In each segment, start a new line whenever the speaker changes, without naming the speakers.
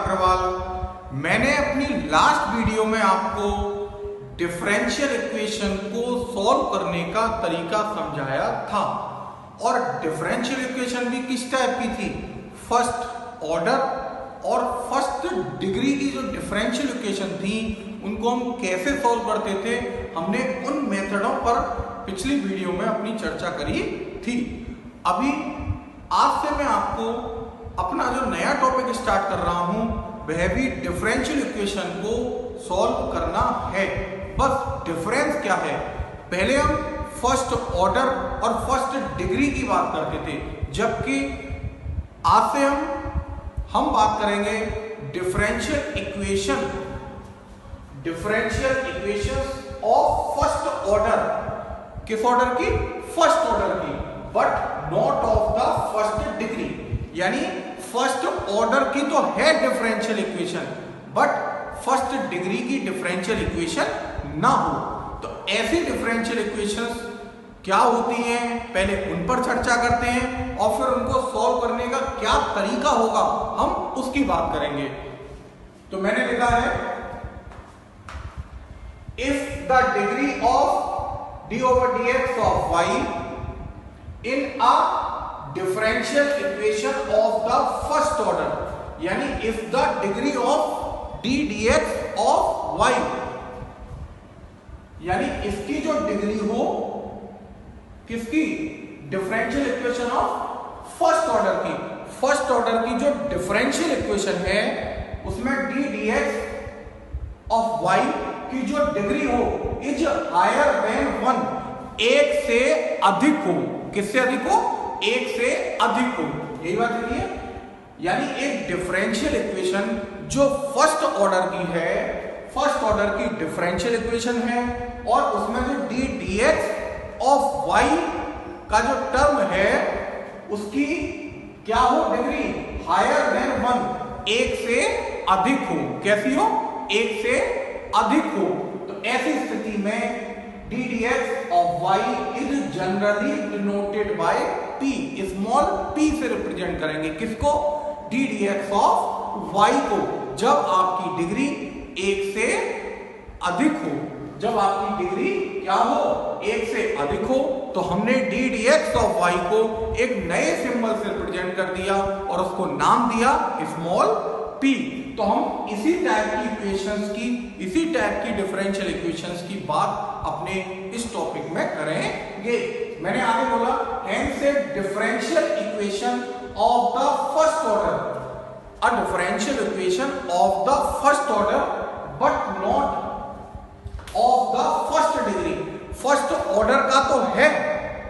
अग्रवाल। मैंने अपनी last video में आपको डिफरेंशियल इक्वेशन को सॉल्व करने का तरीका समझाया था और डिफरेंशियल इक्वेशन भी किस टाइप की थी, फर्स्ट ऑर्डर और फर्स्ट डिग्री की जो डिफरेंशियल इक्वेशन थी उनको हम कैसे सॉल्व करते थे, हमने उन मेथडों पर पिछली वीडियो में अपनी चर्चा करी थी। अभी आज से मैं आपको अपना जो नया टॉपिक स्टार्ट कर रहा हूं वह भी डिफरेंशियल इक्वेशन को सॉल्व करना है। बस डिफरेंस क्या है, पहले हम फर्स्ट ऑर्डर और फर्स्ट डिग्री की बात करते थे, जबकि आज से हम बात करेंगे differential equation of first order. किस ऑर्डर की? फर्स्ट ऑर्डर की, but not of the first degree. यानी फर्स्ट ऑर्डर की तो है differential equation, but first degree की डिफरेंशियल इक्वेशन ना हो। तो ऐसी डिफरेंशियल इक्वेशंस क्या होती हैं, पहले उन पर चर्चा करते हैं और फिर उनको सॉल्व करने का क्या तरीका होगा हम उसकी बात करेंगे। तो मैंने लिखा है if the degree of d over dx of y in a differential equation of the first order, यानी if the degree of d dx of y, यानी इसकी जो डिग्री हो किसकी, differential equation of first order की, first order की जो differential equation है उसमें d dx of y की जो डिग्री हो इज हायर देन 1, एक से अधिक हो। किससे अधिक हो? एक से अधिक हो, यही बात लिखी है। यानी एक डिफरेंशियल इक्वेशन जो फर्स्ट ऑर्डर की है, फर्स्ट ऑर्डर की डिफरेंशियल इक्वेशन है और उसमें जो d dx ऑफ y का जो टर्म है उसकी क्या हो, डिग्री हायर देन 1, एक से अधिक हो। कैसी हो? एक से अधिक हो। तो ऐसी स्थिति में d dx of y is generally denoted by p, small p से रिप्रेजेंट करेंगे किसको? d dx of y को। जब आपकी डिग्री एक से अधिक हो, जब आपकी डिग्री क्या हो, एक से अधिक हो, तो हमने d dx of y को एक नए सिंबल से रिप्रेजेंट कर दिया और उसको नाम दिया स्मॉल p। तो हम इसी टाइप की इक्वेशंस की, इसी टाइप की डिफरेंशियल इक्वेशंस की बात अपने इस टॉपिक में करेंगे। मैंने आगे बोला hence A differential equation of the first order, a differential equation of the first order but not of the first degree. First order का तो है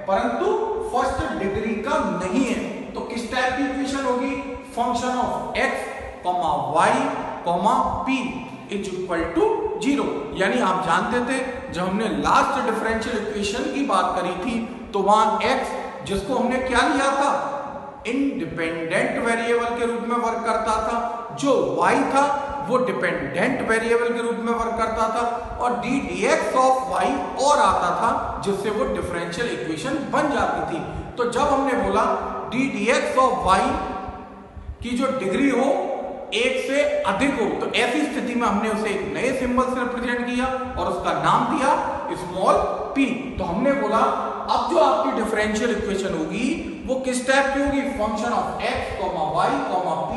परंतु फर्स्ट डिग्री का नहीं है। तो किस टाइप की इक्वेशन होगी? Function of x, y, p is equal to 0। यानी आप जानते थे जब हमने लास्ट डिफरेंशियल इक्वेशन की बात करी थी तो वहां x जिसको हमने क्या लिया था, इंडिपेंडेंट वेरिएबल के रूप में वर्क करता था, जो y था वो डिपेंडेंट वेरिएबल के रूप में वर्क करता था और d dx ऑफ y और आता था जिससे वो डिफरेंशियल इक्वेशन बन जाती थी। तो जब हमने बोला d dx ऑफ y की जो डिग्री हो एक से अधिक हो, तो ऐसी स्थिति में हमने उसे एक नए सिंबल से रिप्रेजेंट किया और उसका नाम दिया स्मॉल p। तो हमने बोला अब जो आपकी डिफरेंशियल इक्वेशन होगी वो किस टाइप की होगी? Function of x, y, p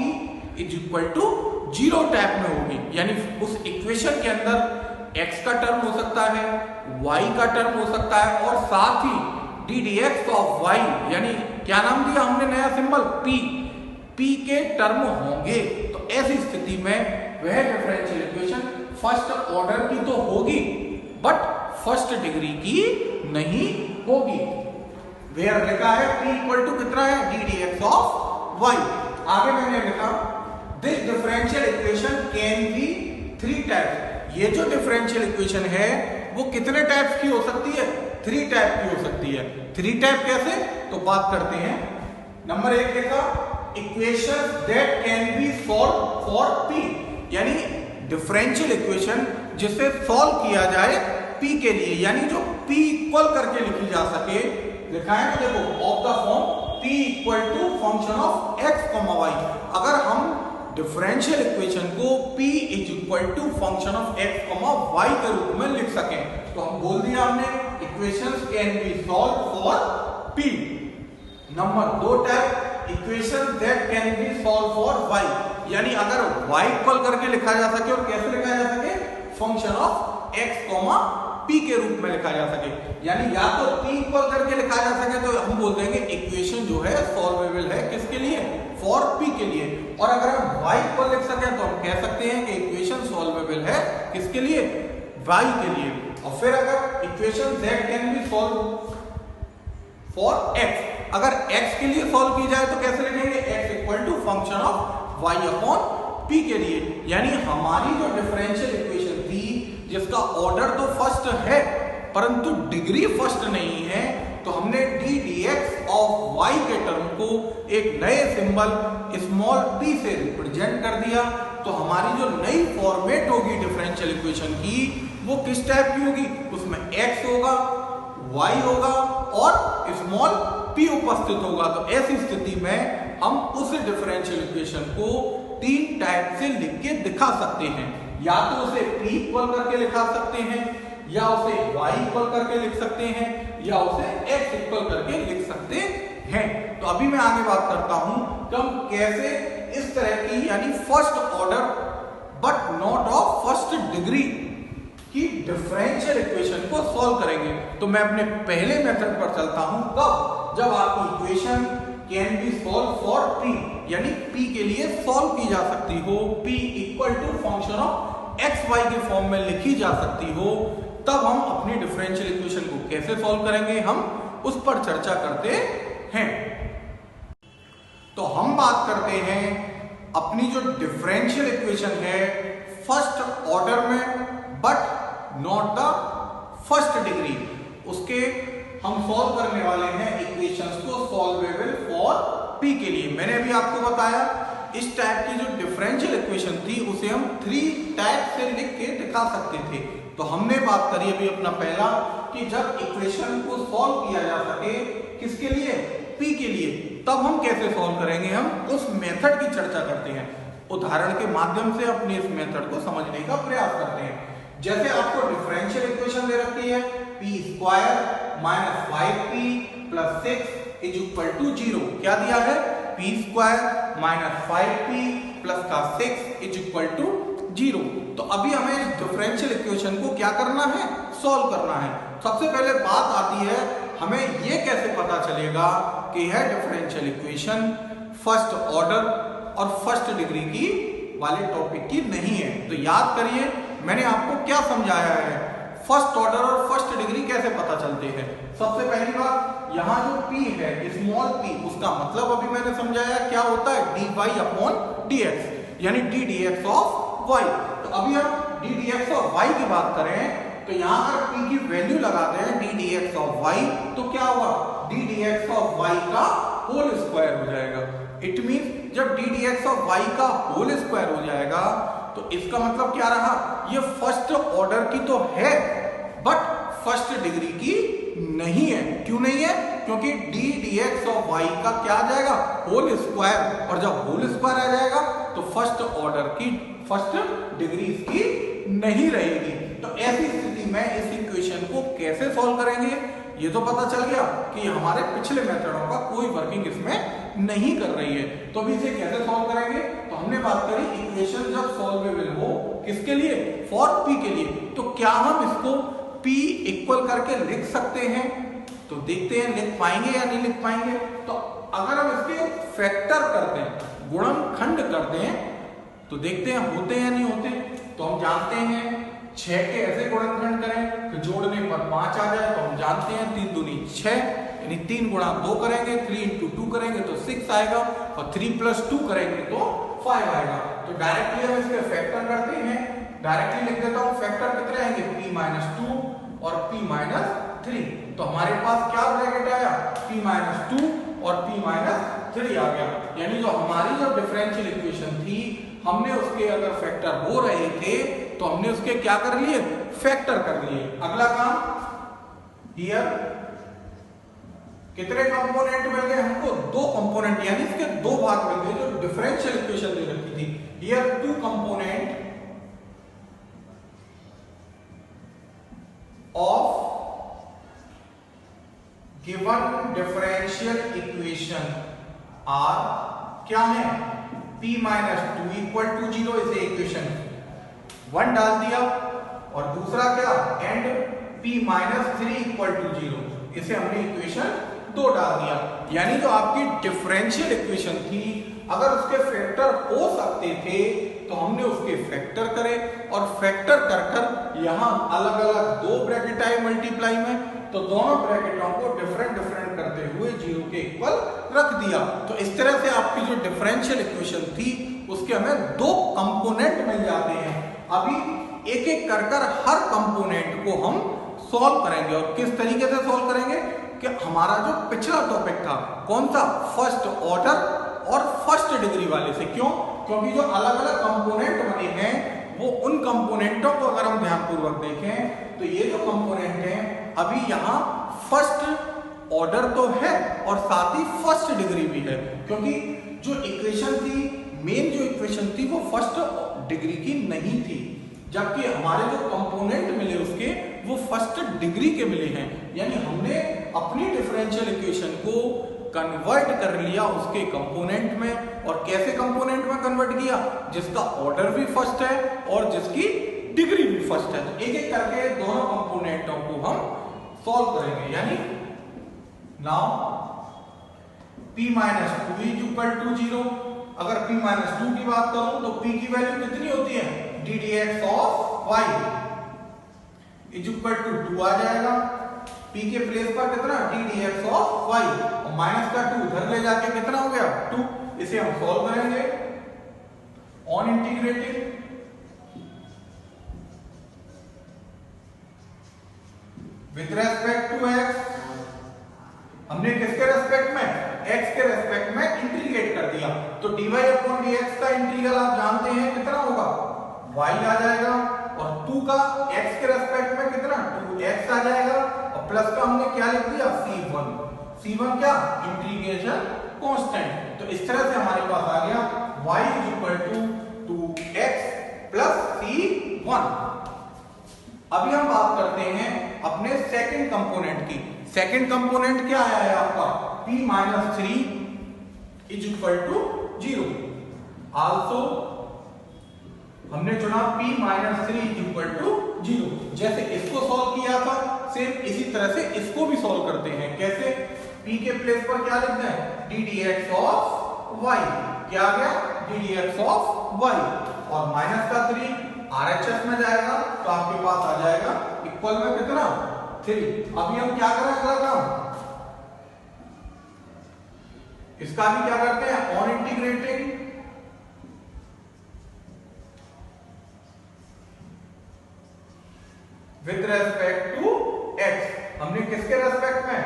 is equal to 0 type में होगी। यानी उस इक्वेशन के अंदर x का टर्म हो सकता है, y का टर्म हो सकता है और साथ ही d dx ऑफ y, यानी क्या नाम दिया हमने नया सिंबल p के टर्म होंगे। तो ऐसी स्थिति में वह डिफरेंशियल इक्वेशन फर्स्ट ऑर्डर की तो होगी बट फर्स्ट डिग्री की नहीं होगी। वेयर लिखा है p इक्वल टू कितना है, d dx ऑफ y। आगे मैंने लिखा this differential equation can be 3 types. ये जो डिफरेंशियल इक्वेशन है वो कितने टाइप्स की हो सकती है? 3 टाइप की हो सकती है। 3 टाइप कैसे? तो बात करते हैं। नंबर 1 लिखा equation that can be solve for p, यानी डिफरेंशियल इक्वेशन जिसे सॉल्व किया जाए p के लिए, यानी जो p इक्वल करके लिखी जा सके। लिखा है ना, देखो of the form p equal to function of x, y। अगर हम डिफरेंशियल इक्वेशन को P is equal to function of x, y के रूप में लिख सकें। तो हम बोल दिया हमने equations can be solve for P। Number 2 type equation that can be solve for y, यानी अगर y इक्वल करके लिखा जा सके, और कैसे लिखा जा सके, फंक्शन ऑफ x, p के रूप में लिखा जा सके, यानी या तो p इक्वल करके लिखा जा सके तो हम बोल देंगे इक्वेशन जो है सॉल्वेबल है, किसके लिए, फॉर p के लिए। और अगर हम y इक्वल लिख सके तो हम कह सकते हैं कि इक्वेशन सॉल्वेबल है, किसके लिए, y के लिए। और फिर अगर equation z can be solve for x, अगर x के लिए सॉल्व की जाए तो कैसे लिखेंगे, x equal to function of y upon p के लिए। यानी हमारी जो डिफरेंशियल इक्वेशन थी जिसका ऑर्डर तो फर्स्ट है परंतु डिग्री फर्स्ट नहीं है, तो हमने d dx ऑफ y के टर्म को एक नए सिंबल स्मॉल p से रिप्रेजेंट कर दिया। तो हमारी जो नई फॉर्मेट होगी डिफरेंशियल इक्वेशन की वो किस टाइप की होगी, उसमें x होगा, y होगा और स्मॉल p उपस्थित होगा। तो ऐसी स्थिति में हम उस डिफरेंशियल इक्वेशन को 3 टाइप से लिख के दिखा सकते हैं, या तो उसे p इक्वल करके लिखा सकते हैं, या उसे y इक्वल करके लिख सकते हैं, या उसे x इक्वल करके लिख सकते हैं। तो अभी मैं आगे बात करता हूं कि हम कैसे इस तरह की यानी first order but not of first degree की डिफरेंशियल इक्वेशन को सॉल्व करेंगे। तो मैं अपने पहले मेथड पर चलता हूं, कब, जब आपकी equation can be solve for p, यानी p के लिए सॉल्व की जा सकती हो, p equal to function of x y के फॉर्म में लिखी जा सकती हो, तब हम अपनी डिफरेंशियल इक्वेशन को कैसे सॉल्व करेंगे, हम उस पर चर्चा करते हैं। तो हम बात करते हैं अपनी जो डिफरेंशियल इक्वेशन है फर्स्ट ऑर्डर में but not the first degree, उसके हम सॉल्व करने वाले हैं इक्वेशंस को सॉल्वेबल फॉर p के लिए। मैंने अभी आपको बताया इस टाइप की जो डिफरेंशियल इक्वेशन थी उसे हम 3 टाइप से लिख के दिखा सकते थे। तो हमने बात करी अभी अपना पहला कि जब इक्वेशन को सॉल्व किया जा सके, किसके लिए, p के लिए, तब हम कैसे सॉल्व करेंगे, हम उस मेथड की चर्चा करते हैं। उदाहरण के माध्यम से अपने इस मेथड को समझने का प्रयास करते हैं। जैसे आपको डिफरेंशियल इक्वेशन दे रखी है p square minus 5p plus 6 is equal to 0। क्या दिया है, p square minus 5p plus का 6 इज इक्वल टू 0। तो अभी हमें इस डिफरेंशियल इक्वेशन को क्या करना है, सॉल्व करना है। सबसे पहले बात आती है हमें ये कैसे पता चलेगा कि यह डिफरेंशियल इक्वेशन फर्स्ट ऑर्डर और फर्स्ट डिग्री की वाले टॉपिक की नहीं है। तो याद करिए मैंने आपको क्या समझाया है, फर्स्ट ऑर्डर और फर्स्ट डिग्री कैसे पता चलते हैं। सबसे पहली बात, यहाँ जो p है स्मॉल p, उसका मतलब अभी मैंने समझाया क्या होता है, dy अपॉन dx, यानी d dx ऑफ y। तो अभी हम d dx ऑफ y की बात करें तो यहाँ अगर p की वैल्यू लगाते हैं d dx ऑफ y तो क्या हुआ, d dx ऑफ y का होल स्क्वायर हो जाएगा। इट मींस जब d dx ऑफ y का होल स्क्वायर हो जाएगा तो इसका मतलब क्या रहा, ये फर्स्ट ऑर्डर की तो है बट फर्स्ट डिग्री की नहीं है। क्यों नहीं है, क्योंकि d dx ऑफ y का क्या आ जाएगा, होल स्क्वायर, और जब होल स्क्वायर आ जाएगा तो फर्स्ट ऑर्डर की फर्स्ट डिग्री इसकी नहीं रहेगी। तो ऐसी स्थिति में इस इक्वेशन को कैसे सॉल्व करेंगे, ये तो पता चल गया कि हमारे पिछले मेथडों का कोई वर्किंग इसमें नहीं कर रही है। तो अभी इसे कैसे सॉल्व करेंगे, तो हमने बात करी इक्वेशन जब सॉल्वेबल हो, किसके लिए, फॉर p के लिए। तो क्या हम इसको p इक्वल करके लिख सकते हैं, तो देखते हैं लिख पाएंगे या नहीं लिख पाएंगे। तो अगर हम इसके फैक्टर करते हैं, गुणनखंड करते हैं, तो देखते हैं होते हैं या नहीं होते। तो हम जानते हैं 6 के ऐसे गुणनखंड करें तो जोड़ने पर 5 आ जाए, तो हम जानते हैं 3 दूनी 6, यानी 3 गुणा 2 करेंगे, 3 इंटू 2 करेंगे तो 6 आएगा, और 3 प्लस 2 करेंगे तो 5 आएगा। तो डायरेक्टली हम इसके फैक्टर करते हैं, डायरेक्टली लिख देता हूँ फैक्टर कितने आएंगे, p माइनस 2 और p माइनस 3। तो हमारे पास क्या ब्रैकेट आया, p माइनस 2 और p माइनस 3 आ गया। यानी जो हमारी जो डिफरेंशियल इक्वेशन थी हमने उसके अगर फैक्टर हो रहे थे तो हमने उसके क्या कर लिए, फैक्टर कर लिए। अगला काम, हियर कितने कंपोनेंट मिल गए हमको? दो कंपोनेंट, यानी इसके दो भाग मिल गए जो डिफरेंशियल इक्वेशन दे रखी थी। Here two component of given differential equation are क्या है? p minus two equal to 0, इसे इक्वेशन 1 डाल दिया, और दूसरा क्या? And p minus 3 equal to 0, इसे हमने इक्वेशन 2 डाल दिया। यानी जो आपकी डिफरेंशियल इक्वेशन थी, अगर उसके फैक्टर हो सकते थे तो हमने उसके फैक्टर करे, और फैक्टर कर कर यहां अलग अलग दो ब्रैकेट आए मल्टीप्लाई में, तो दोनों ब्रैकेटों को डिफरेंट करते हुए 0 के इक्वल रख दिया। तो इस तरह से आपकी जो डिफरेंशियल इक्वेशन थी उसके हमें दो कंपोनेंट मिल जाते हैं। अभी एक एक कर हर कंपोनेंट को हम सॉल्व करेंगे, और किस तरीके से सॉल्व करेंगे कि हमारा जो पिछला टॉपिक था कौन सा? फर्स्ट ऑर्डर और फर्स्ट डिग्री वाले से। क्यों? क्योंकि जो अलग अलग कंपोनेंट बने हैं वो उन कंपोनेंटों को अगर हम ध्यानपूर्वक देखें तो ये जो कंपोनेंट हैं अभी यहाँ फर्स्ट ऑर्डर तो है और साथ ही फर्स्ट डिग्री भी है, क्योंकि जो इक्वेशन थी, मेन जो इक्वेशन थी वो फर्स्ट डिग्री की नहीं थी, जबकि हमारे जो कंपोनेंट मिले उसके वो फर्स्ट डिग्री के मिले हैं। यानी हमने अपनी डिफरेंशियल इक्वेशन को कन्वर्ट कर लिया उसके कंपोनेंट में, और कैसे कंपोनेंट में कन्वर्ट किया? जिसका ऑर्डर भी फर्स्ट है और जिसकी डिग्री भी फर्स्ट है। तो एक एक करके दोनों कंपोनेंटों को हम सॉल्व करेंगे। यानी now p minus two is equal to 0, अगर p माइनस 2 की बात करूं तो p की वैल्यू कितनी होती है? ddx of y is equal to 2 आ जाएगा। p के प्लेस पर कितना? ddx ऑफ y, और माइनस का 2 उधर ले जाके कितना हो गया? 2। इसे हम सॉल्व करेंगे on integrating with respect to x। हमने किसके रेस्पेक्ट में? x के रेस्पेक्ट में इंटीग्रेट कर दिया, तो dy अपॉन dx का इंटीग्रल आप जानते हैं कितना होगा? y आ जाएगा, और 2 का x के रेस्पेक्ट में कितना? 2x आ जाएगा, और प्लस का हमने क्या लिख दिया? c1 क्या? Integration constant. तो इस तरह से हमारे पास आ गया y is equal to 2x plus c1। अभी हम बात करते हैं अपने सेकंड कंपोनेंट की। सेकंड कंपोनेंट क्या आया है आपका? p minus 3 is equal to 0। Also हमने चुना p minus 3 is equal to 0। जैसे इसको सॉल्व किया था सेम इसी तरह से इसको भी सॉल्व करते हैं। कैसे? p के प्लेस पर क्या लिखना है? ddx ऑफ y, क्या आ गया? ddx ऑफ y, और माइनस का 3 RHS में जाएगा तो आपके पास आ जाएगा इक्वल में कितना? 3। अभी हम क्या करें अगला काम? इसका भी क्या करते हैं? On integrating with respect to x। हमने किसके रेस्पेक्ट में?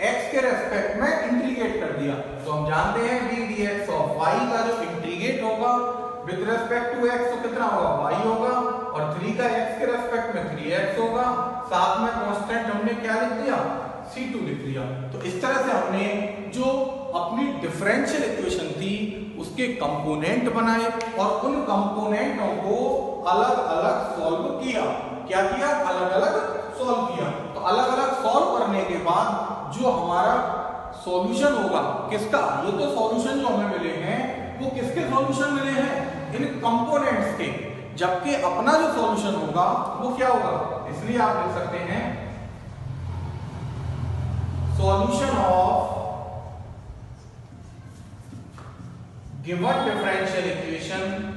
x के रेस्पेक्ट में इंटीग्रेट कर दिया, तो हम जानते हैं ddx ऑफ y का जो इंटीग्रेट होगा विथ रेस्पेक्ट टू x तो कितना होगा? y होगा, और 3 का x के रेस्पेक्ट में 3x होगा, साथ में कांस्टेंट हमने क्या लिख दिया? c2 लिख दिया। तो इस तरह से हमने जो अपनी डिफरेंशियल इक्वेशन थी उसके कंपोनेंट बनाए और उन कंपोनेंटों को अलग अलग सॉल्व किया। क्या किया? अलग अलग सॉल्व किया। तो अलग अलग सॉल्व करने के बाद जो हमारा सॉल्यूशन होगा किसका? ये तो सॉल्यूशन जो हमें मिले हैं वो किसके सॉल्यूशन मिले हैं? इन कंपोनेंट्स के, जबकि अपना जो सॉल्यूशन होगा वो क्या होगा? इसलिए आप लिख सकते हैं solution of given differential equation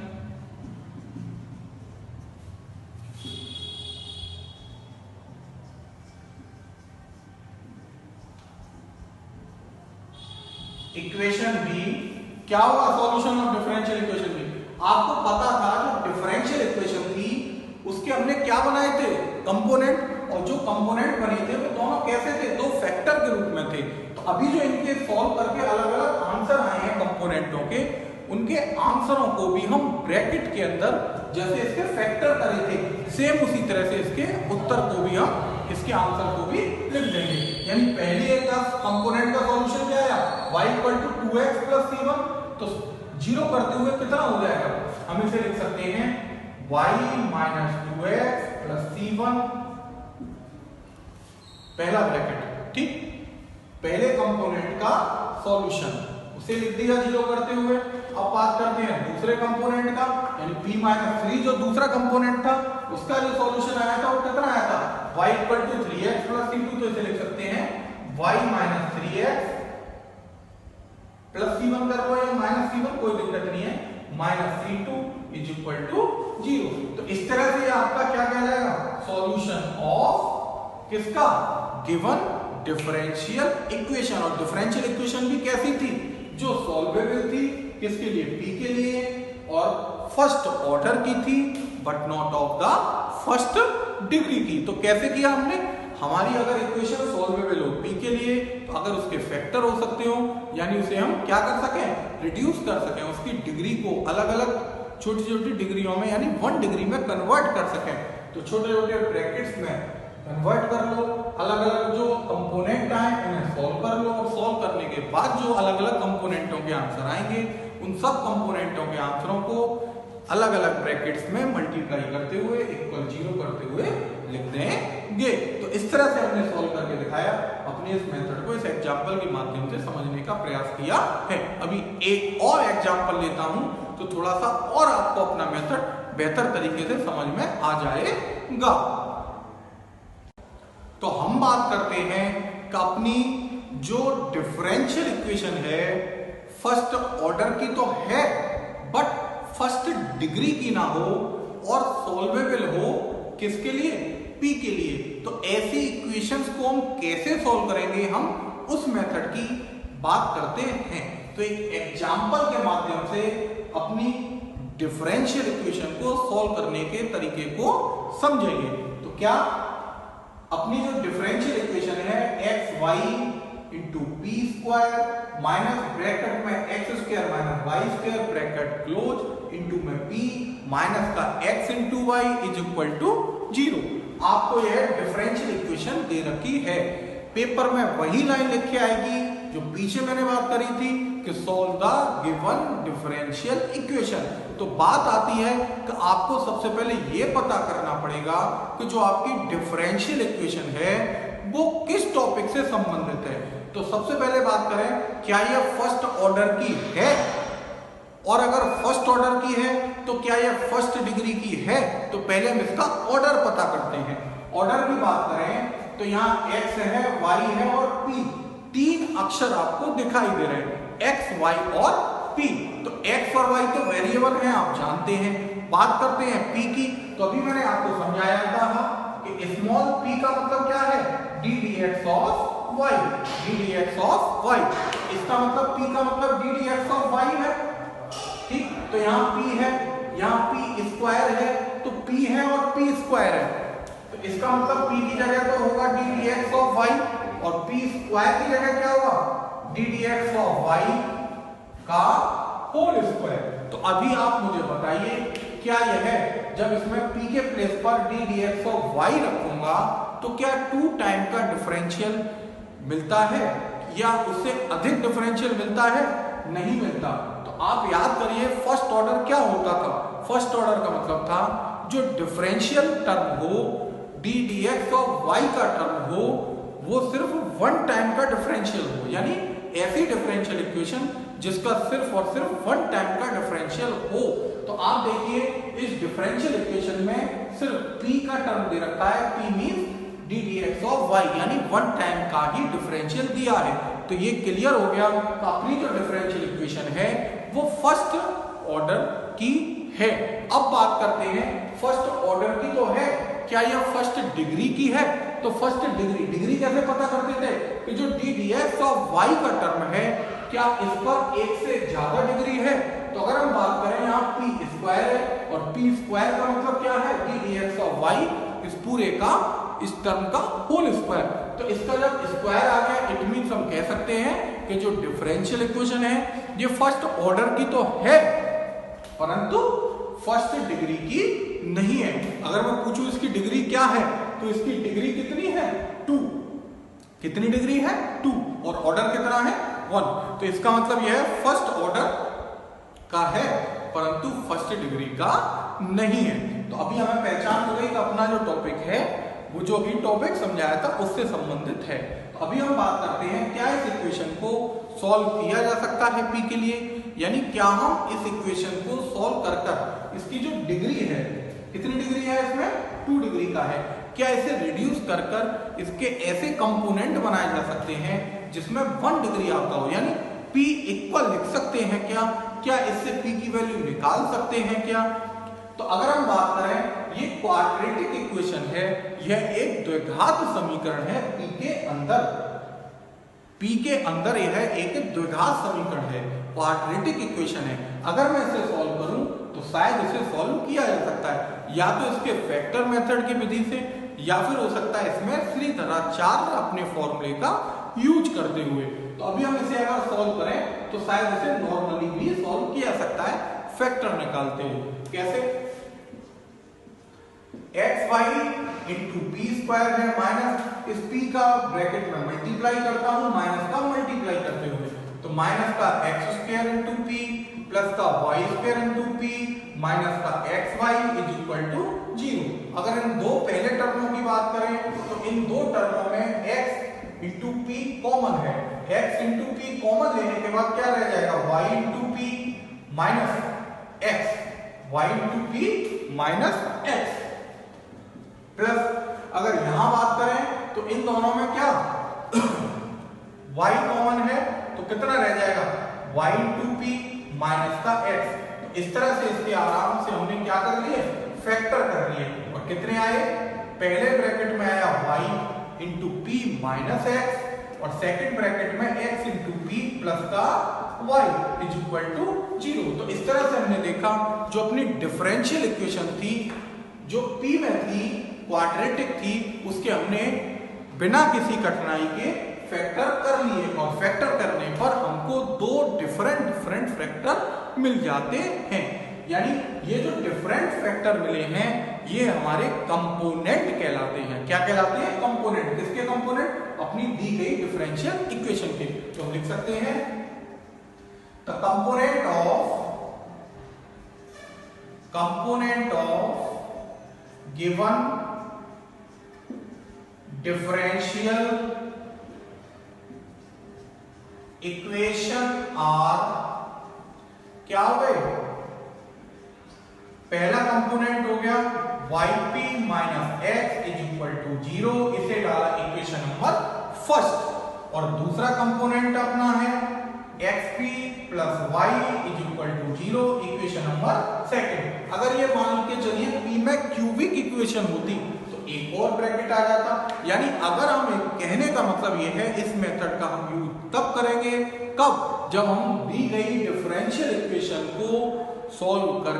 equation B. क्या होगा solution of differential equation B? आपको पता था जो डिफरेंशियल इक्वेशन थी उसके हमने क्या बनाए थे? कंपोनेंट, और जो कंपोनेंट बने थे वो दोनों कैसे थे? दो फैक्टर के रूप में थे। तो अभी जो इनके सॉल्व करके अलग अलग आंसर आए हैं कंपोनेंटों के, उनके आंसरों को भी हम ब्रैकेट के अंदर जैसे इसके फैक्टर करे थे सेम उसी तरह से इसके उत्तर को भी हम इसके आंसर को भी लिख देंगे। यानी पहले का कंपोनेंट का सॉल्यूशन क्या आया y = 2x + c1, तो 0 करते हुए कितना हो जाएगा, हम इसे लिख सकते हैं y - 2x + c1 पहला ब्रैकेट, ठीक, पहले कंपोनेंट का सॉल्यूशन उसे लिख दिया 0 करते हुए। अब बात करते हैं दूसरे कंपोनेंट का, यानी p-3 जो दूसरा कंपोनेंट था उसका जो सॉल्यूशन आया था वो कितना आया था y = 3x + c2, तो इसे लिख सकते हैं y - 3x + c1 कर लो या -c1 कोई दिक्कत नहीं है, -c2 = 0। तो इस तरह से आपका क्या कहलाएगा, सॉल्यूशन ऑफ किसका, गिवन डिफरेंशियल इक्वेशन। और डिफरेंशियल इक्वेशन भी कैसी थी, जो सॉल्वेबल थी, किसके लिए, p के लिए, और फर्स्ट ऑर्डर की थी but not of the first degree की। तो कैसे किया हमने, हमारी अगर इक्वेशन सॉल्वेबल हो p के लिए, तो अगर उसके फैक्टर हो सकते हो, यानी उसे हम क्या कर सकें, रिड्यूस कर सकें, उसकी डिग्री को अलग अलग छोटी छोटी डिग्रियों में यानी 1 डिग्री में कन्वर्ट कर सकें, तो छोटे छोटे ब्रैकेट्स में कन्वर्ट कर लो, अलग अलग जो कंपोनेंट आए उन्हें सॉल्व कर लो, और सॉल्व करने के बाद जो अलग अलग कंपोनेंटों के आंसर आएंगे उन सब कंपोनेंटों के आंसरों को अलग अलग ब्रैकेट्स में मल्टीप्लाई करते हुए = 0 करते हुए लिख देंगे। तो इस तरह से हमने सॉल्व करके दिखाया, अपने इस मेथड को इस एग्जांपल के माध्यम से समझने का प्रयास किया है। अभी एक और एग्जांपल लेता हूं तो थोड़ा सा और आपको अपना मेथड बेहतर तरीके से समझ में आ जाएगा। तो हम बात करते हैं कि अपनी जो डिफरेंशियल इक्वेशन है फर्स्ट ऑर्डर की तो है बट फर्स्ट डिग्री की ना हो और सॉल्वेबल हो, किसके लिए, p के लिए। तो ऐसी इक्वेशंस को हम कैसे सॉल्व करेंगे, हम उस मेथड की बात करते हैं। तो एक एग्जांपल के माध्यम से अपनी डिफरेंशियल इक्वेशन को सॉल्व करने के तरीके को समझेंगे। तो क्या अपनी जो डिफरेंशियल इक्वेशन है xy * p² माइनस ब्रैकेट में x² - y² bracket close into में p माइनस का x * y = 0। आपको यह डिफरेंशियल इक्वेशन दे रखी है, पेपर में वही लाइन लिख के आएगी जो पीछे मैंने बात करी थी कि solve the given differential equation. तो बात आती है कि आपको सबसे पहले यह पता करना पड़ेगा कि जो आपकी डिफरेंशियल इक्वेशन है वो किस टॉपिक से संबंधित है। तो सबसे पहले बात करें, क्या यह फर्स्ट ऑर्डर की है, और अगर फर्स्ट ऑर्डर की है तो क्या यह फर्स्ट डिग्री की है। तो पहले हम इसका ऑर्डर पता करते हैं। ऑर्डर की बात करें तो यहाँ x है, y है और p, 3 अक्षर आपको दिखाई दे रहे हैं, x, y और p। तो x और y तो वेरिएबल हैं, आप जानते हैं। बात करते हैं p की, तो अभी मैंने आपको समझाया था कि स्मॉल p का मतलब क्या है, ddx of y, ddx of y। इसका मतलब p का मतलब ddx ऑफ y है, ठीक। तो यहाँ p है, यहाँ p² है, तो p है और p² है, तो इसका मतलब p की जगह तो होगा ddx ऑफ y और p² की जगह क्या होगा, ddx ऑफ y का होल स्क्वायर। तो अभी आप मुझे बताइए, क्या यह है जब इसमें p के प्लेस पर ddx ऑफ y रखूंगा तो क्या 2 टाइम का डिफरेंशियल मिलता है या उससे अधिक डिफरेंशियल मिलता है, नहीं मिलता। तो आप याद करिए फर्स्ट ऑर्डर क्या होता था, फर्स्ट ऑर्डर का मतलब था जो डिफरेंशियल टर्म हो, ddx ऑफ y का टर्म हो, वो सिर्फ 1 टाइम का डिफरेंशियल हो, यानी ऐसी डिफरेंशियल इक्वेशन जिसका सिर्फ और सिर्फ 1 टाइम का डिफरेंशियल हो। तो आप देखिए इस डिफरेंशियल इक्वेशन में सिर्फ p का टर्म दे रखा है, p means ddx of y, यानी 1 टाइम का ही डिफरेंशियल दिया है। तो ये क्लियर हो गया, तो अपनी जो डिफरेंशियल इक्वेशन है वो फर्स्ट ऑर्डर की है। अब बात करते हैं फर्स्ट ऑर्डर की तो है, क्या यह फर्स्ट डिग्री की है। तो फर्स्ट डिग्री कैसे पता करते थे कि जो ddx ऑफ y का टर्म है क्या इस पर 1 से ज्यादा डिग्री है। तो अगर हम बात करें यहाँ p² है और p² का मतलब क्या है, ddx ऑफ y, इस पूरे का इस टर्म का होल स्क्वायर। तो इसका जब स्क्वायर आ गया इट मींस हम कह सकते हैं कि जो डिफरेंशियल इक्वेशन है ये फर्स्ट ऑर्डर की तो है परंतु फर्स्ट डिग्री की नहीं है। अगर मैं पूछूं इसकी डिग्री क्या है तो इसकी डिग्री कितनी है 2। कितनी डिग्री है 2 और ऑर्डर कितना है 1। तो इसका मतलब यह है फर्स्ट ऑर्डर का है परंतु फर्स्ट डिग्री का नहीं है। तो अभी हमें पहचान हो गई कि अपना जो टॉपिक है वो जो अभी टॉपिक समझाया था उससे संबंधित है। तो अभी हम बात करते हैं क्या इस इक्वेशन को सॉल्व किया जा सकता है पी के लिए, यानी क्या हम इस इक्वेशन को सॉल्व कर कर इसकी जो डिग्री है कितनी डिग्री है इसमें 2 डिग्री का है, क्या इसे रिड्यूस कर कर इसके ऐसे कंपोनेंट बनाए जा सकते हैं जिसमें 1 डिग्री आता हो, यानी p इक्वल लिख सकते हैं क्या इससे p की वैल्यू निकाल सकते हैं क्या। तो अगर हम बात करें ये क्वाड्रेटिक इक्वेशन है, यह एक द्विघात समीकरण है p के अंदर यह एक द्विघात समीकरण है, क्वाड्रेटिक इक्वेशन है। अगर मैं इसे सॉल्व करूं तो शायद इसे सॉल्व किया जा सकता है या तो इसके फैक्टर मेथड की विधि से या फिर हो सकता है इसमें श्रीधराचार्य अपने फॉर्मूले का यूज करते हुए। तो अभी हम इसे अगर सॉल्व करें तो शायद इसे नॉर्मली भी सॉल्व किया जा सकता है फैक्टर निकालते हुए। कैसे, xy इंटू पी स्क्वायर है माइनस इस p का ब्रैकेट में मल्टीप्लाई करता हूं माइनस का मल्टीप्लाई करते हुए, तो माइनस का x square into P plus का y square into P minus का xy इज इक्वल टू 0। अगर इन दो पहले टर्मों की बात करें तो इन दो टर्मों में x इंटू पी कॉमन है, x इंटू पी कॉमन लेने के बाद क्या रह जाएगा y into P minus x, y into P minus x plus अगर यहां बात करें तो इन दोनों में क्या y कॉमन है तो कितना रह जाएगा y इंटू पी माइनस का x। तो इस तरह से इसके आराम से हमने क्या कर लिए फैक्टर कर लिए और कितने आए, पहले ब्रैकेट में आया y into P minus x और सेकंड ब्रैकेट में x इंटू पी प्लस का y इज इक्वल टू 0। तो इस तरह से हमने देखा जो अपनी डिफरेंशियल इक्वेशन थी जो p में थी क्वाड्रेटिक थी उसके हमने बिना किसी कठिनाई के फैक्टर कर लिए और फैक्टर करने पर हमको दो डिफरेंट फैक्टर मिल जाते हैं। यानी ये जो डिफरेंट फैक्टर मिले हैं ये हमारे कंपोनेंट कहलाते हैं। क्या कहलाते हैं, कंपोनेंट। किसके कंपोनेंट, अपनी दी गई डिफरेंशियल इक्वेशन के। तो हम लिख सकते हैं the component of given differential equation are क्या हो गए, पहला कंपोनेंट हो गया yp minus x is equal to 0, इसे डाला इक्वेशन नंबर फर्स्ट, और दूसरा कंपोनेंट अपना है xp plus y is equal to 0, equation number second. अगर ये मान के चलिए p में क्यूबिक इक्वेशन होती एक और ब्रैकेट आ जाता। यानी अगर हम कहने का मतलब यह है इस मेथड का हम यूज तब करेंगे कब, जब हम दी गई डिफरेंशियल इक्वेशन को सॉल्व कर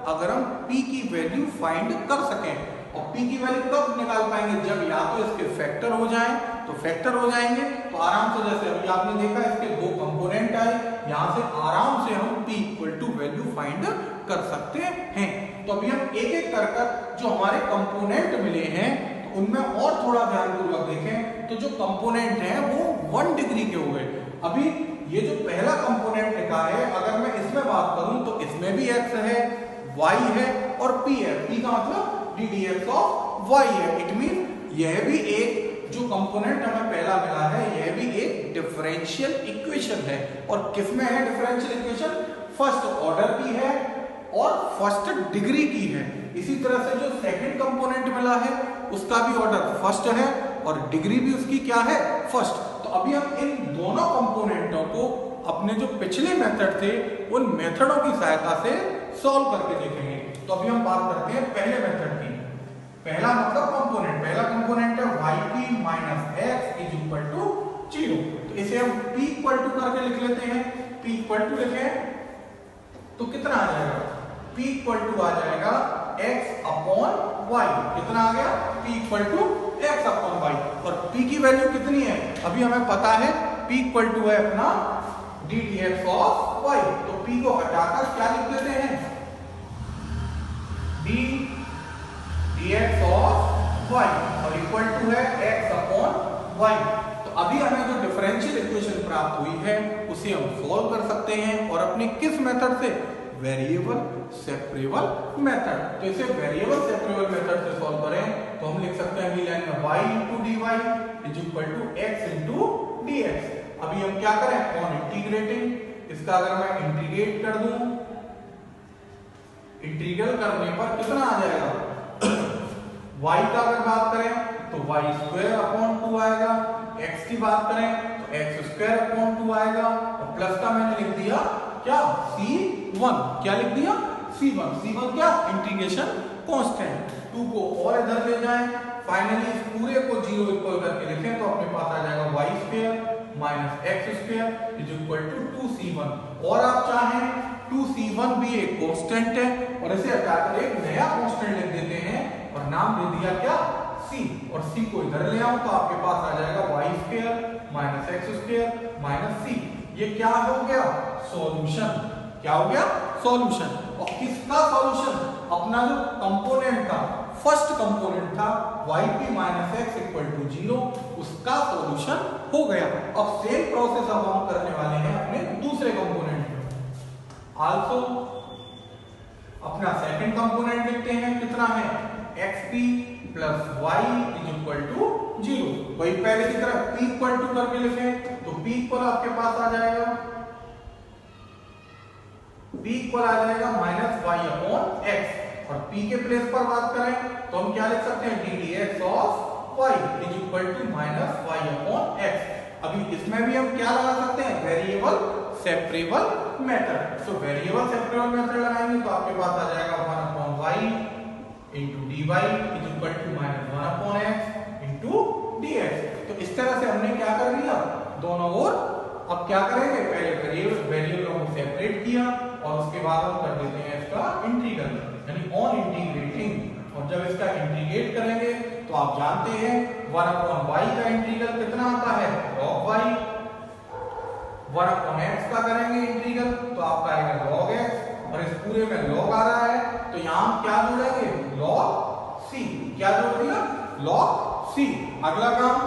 अगर हम p की वैल्यू फाइंड कर सकें। और p की वैल्यू कब निकाल पाएंगे, जब या तो इसके फैक्टर हो जाएं तो फैक्टर हो जाएंगे तो आराम से, जैसे अभी आपने देखा इसके दो कंपोनेंट आए, यहां से आराम से हम p equal to value find कर सकते हैं। तो अभी हम एक एक कर जो हमारे कंपोनेंट मिले हैं तो उनमें और थोड़ा ध्यानपूर्वक देखें तो जो कंपोनेंट हैं वो 1 डिग्री के हो गए। अभी ये जो पहला कंपोनेंट लिखा है अगर मैं इसमें बात करूं तो इसमें भी x है, y है और p है। p का मतलब ddx ऑफ y है। इट मीन यह भी एक जो कंपोनेंट हमें पहला मिला है यह भी एक डिफरेंशियल इक्वेशन है। और किसमें है डिफरेंशियल इक्वेशन, फर्स्ट ऑर्डर की है और फर्स्ट डिग्री की है। इसी तरह से जो सेकंड कंपोनेंट मिला है उसका भी ऑर्डर फर्स्ट है और डिग्री भी उसकी क्या है फर्स्ट। तो अभी हम इन दोनों कंपोनेंटों को अपने जो पिछले मेथड थे उन मेथडों की सहायता से सॉल्व करके देखेंगे। तो अभी हम बात करते हैं पहले मेथड की। पहला मतलब कंपोनेंट, पहला कंपोनेंट है yp minus x is equal to 0। तो इसे हम p इक्वल टू करके लिख लेते हैं। p इक्वल टू लिखें तो कितना आ जाएगा, p इक्वल टू आ जाएगा x अपॉन y। कितना आ गया, p equal to x upon y। और p की वैल्यू कितनी है, अभी हमें पता है p इक्वल टू है अपना d dx ऑफ y। तो p को हटाकर क्या लिख देते हैं, d dx ऑफ y और इक्वल टू है x अपॉन y। तो अभी हमें जो डिफरेंशियल इक्वेशन प्राप्त हुई है उसे हम सॉल्व कर सकते हैं, और अपनी किस मेथड से, वेरिएबल सेपरेबल मेथड। तो इसे वेरिएबल सेपरेबल मेथड से सॉल्व करें तो हम लिख सकते हैं अगली लाइन में y into d y is equal to x into d x. अभी हम क्या करें, ऑन इंटीग्रेटिंग, इसका अगर मैं इंटीग्रेट कर दूं, इंटीग्रल करने पर कितना आ जाएगा, y का अगर बात करें तो y स्क्वायर अपॉन 2 आएगा, x की बात करें तो x स्क्वायर अपॉन 2 आएगा, और प्लस का मैंने लिख दिया क्या, c1। क्या लिख दिया, c1। c1 क्या, इंटीग्रेशन कांस्टेंट। 2 को और इधर ले जाएं, फाइनली इस पूरे को 0 इक्वल करके लिखें तो अपने पास आ जाएगा y square minus x square is equal to 2c1। और आप चाहें 2c1 भी एक कांस्टेंट है और इसे हटाकर एक नया कांस्टेंट लिख देते हैं और नाम दे दिया क्या, c। और c को इधर ले आऊं तो आपके पास आ जाएगा y square minus x square minus c। ये क्या हो गया, सॉल्यूशन। क्या हो गया, सॉल्यूशन। और किसका सॉल्यूशन, अपना जो कंपोनेंट था, फर्स्ट कंपोनेंट था yp minus x equal to 0, उसका सॉल्यूशन हो गया। अब सेम प्रोसेस अब हम करने वाले हैं अपने दूसरे कंपोनेंट में। आल्सो अपना सेकंड कंपोनेंट लिखते हैं, कितना है, xp plus y is equal to 0। वही पहले की तरह p इक्वल टू करके लिखें तो p इक्वल आपके पास आ जाएगा, p इक्वल आ जाएगा माइनस y अपॉन x। और p के प्लेस पर बात करें तो हम क्या लिख सकते हैं, d dx of y is equal to minus y upon x। अभी इसमें भी हम क्या लगा सकते हैं, वेरिएबल सेपरेबल मेथड। तो वेरिएबल सेपरेबल मेथड लगाएंगे तो आपके पास आ जाएगा 1 upon y into dy is equal to minus 1 upon x into dx। तो इस तरह से हमने क्या कर लिया, दोनों ओर। अब क्या करेंगे, पहले वेरिएबल को सेपरेट किया और उसके बाद हम कर देते हैं इसका इंटीग्रल, यानी ऑन इंटीग्रेटिंग। और जब इसका इंटीग्रेट करेंगे तो आप जानते हैं 1 अपॉन y का इंटीग्रल कितना आता है, log y। 1 अपॉन x का करेंगे इंटीग्रल तो आपका आएगा log x, और इस पूरे में log आ रहा है तो यहां क्या जोड़ेंगे, log c। क्या जोड़ दिया, log c। अगला काम,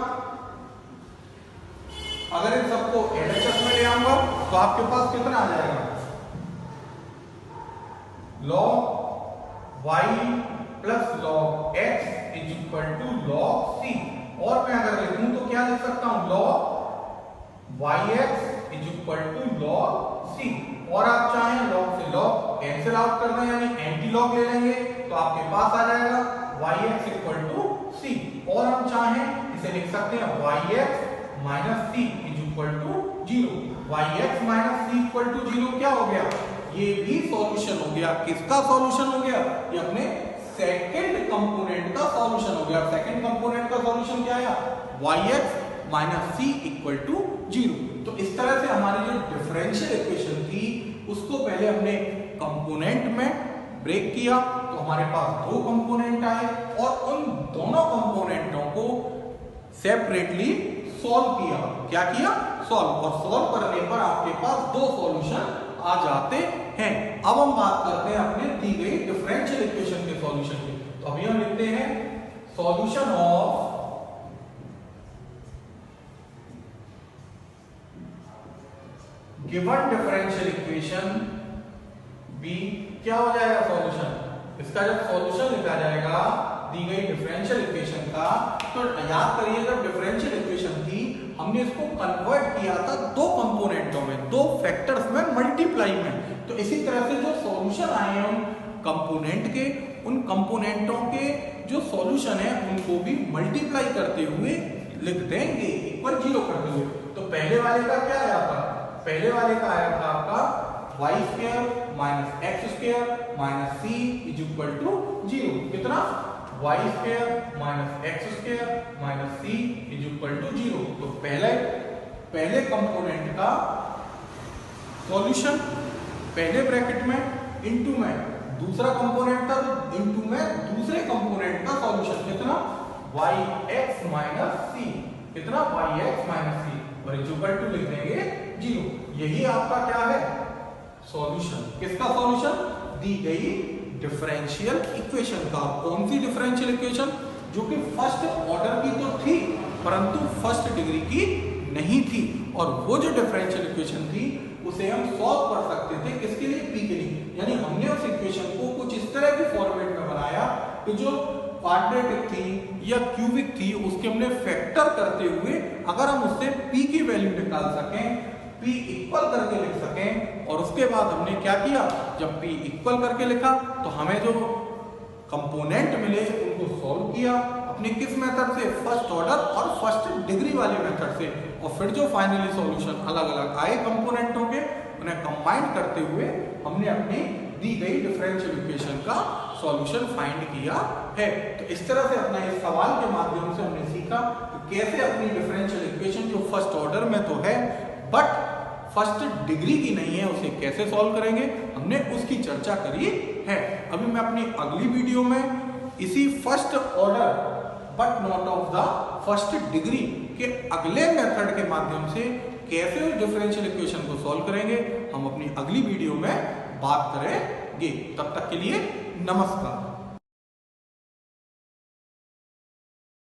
अगर इन सबको LHS में ले आऊंगा तो आपके पास कितना आ जाएगा, log y plus log x is equal to log c। और मैं अगर लिखूं तो क्या लिख सकता हूं, log yx is equal to log c। और आप चाहें log से log कैंसिल आउट कर दें, यानी एंटी लॉग ले लेंगे तो आपके पास आ जाएगा yx इक्वल टू c। और हम चाहें इसे लिख सकते हैं yx minus c is equal to 0। yx minus c equal to 0 क्या हो गया, ये भी सॉल्यूशन हो गया। किसका सॉल्यूशन हो गया, ये अपने सेकंड कंपोनेंट का सॉल्यूशन हो गया। सेकंड कंपोनेंट का सॉल्यूशन क्या आया, yx minus c equal to 0। तो इस तरह से हमारी जो डिफरेंशियल इक्वेशन थी उसको पहले हमने कंपोनेंट में ब्रेक किया तो हमारे पास दो कंपोनेंट आए, और उन दोनों कंपोनेंटों को सेपरेटली सॉल्व किया। क्या किया, सॉल्व। और सॉल्व करने पर आपके पास दो सॉल्यूशन आ जाते हैं। अब हम बात करते हैं अपने दी गई डिफरेंशियल इक्वेशन के सॉल्यूशन की। तो अभी हम लिखते हैं solution of given differential equation B. क्या हो जाएगा सॉल्यूशन, इसका जब सॉल्यूशन लिखा जाएगा दी गई डिफरेंशियल इक्वेशन का, तो याद करिए जब डिफरेंशियल इक्वेशन थी हमने इसको कन्वर्ट किया था दो कंपोनेंटों में, दो फैक्टर्स में, मल्टीप्लाई में। तो इसी तरह से जो सॉल्यूशन आए हैं उन कंपोनेंट के, उन कंपोनेंटों के जो सॉल्यूशन है उनको भी मल्टीप्लाई करते हुए लिख देंगे, इक्वल 0 करते हुए। तो पहले वाले का क्या आया था, पहले वाले का आया था आपका y square minus x square minus c is equal to 0। कितना, y square minus x square minus c is equal to 0। तो पहले कंपोनेंट का सॉल्यूशन पहले ब्रैकेट में इनटू में, दूसरा कंपोनेंट था तो इनटू में दूसरे कंपोनेंट का सॉल्यूशन। कितना, y x x माइनस सी, कितना yx माइनस सी, और इक्वल टू लिख देंगे 0। यही आपका क्या है सॉल्यूशन। किसका सॉल्यूशन? दी गई डिफरेंशियल इक्वेशन का। कौन सी डिफरेंशियल इक्वेशन? जो कि फर्स्ट ऑर्डर की तो थी परंतु फर्स्ट डिग्री की नहीं थी, और वो जो डिफरेंशियल इक्वेशन थी उसे हम सॉल्व कर सकते थे किसके लिए? पी के लिए। यानी हमने उस इक्वेशन को कुछ इस तरह के फॉर्मेट में बनाया कि जो क्वाड्रेटिक थी या क्यूबिक थी उसके हमने फैक्टर करते हुए अगर हम उससे p की वैल्यू निकाल सकें, p इक्वल करके लिख सकें, और उसके बाद हमने क्या किया, जब p इक्वल करके लिखा तो हमें जो कंपोनेंट मिले उनको सॉल्व किया अपने किस मेथड से? फर्स्ट ऑर्डर और फर्स्ट डिग्री वाले मेथड से, और फिर जो फाइनली सॉल्यूशन अलग अलग आए कंपोनेंटों के उन्हें कंबाइन करते हुए हमने अपनी दी गई डिफरेंशियल इक्वेशन का सॉल्यूशन फाइंड किया है। तो इस तरह से अपना इस सवाल के माध्यम से हमने सीखा कि कैसे अपनी डिफरेंशियल इक्वेशन जो फर्स्ट ऑर्डर में तो है बट फर्स्ट डिग्री की नहीं है उसे कैसे सॉल्व करेंगे, हमने उसकी चर्चा करी है। अभी मैं अपनी अगली वीडियो में इसी first order but not of the first degree के अगले मेथड के माध्यम से कैसे उस डिफरेंशियल इक्वेशन को सॉल्व करेंगे हम अपनी अगली वीडियो में बात करेंगे। तब तक के लिए नमस्कार।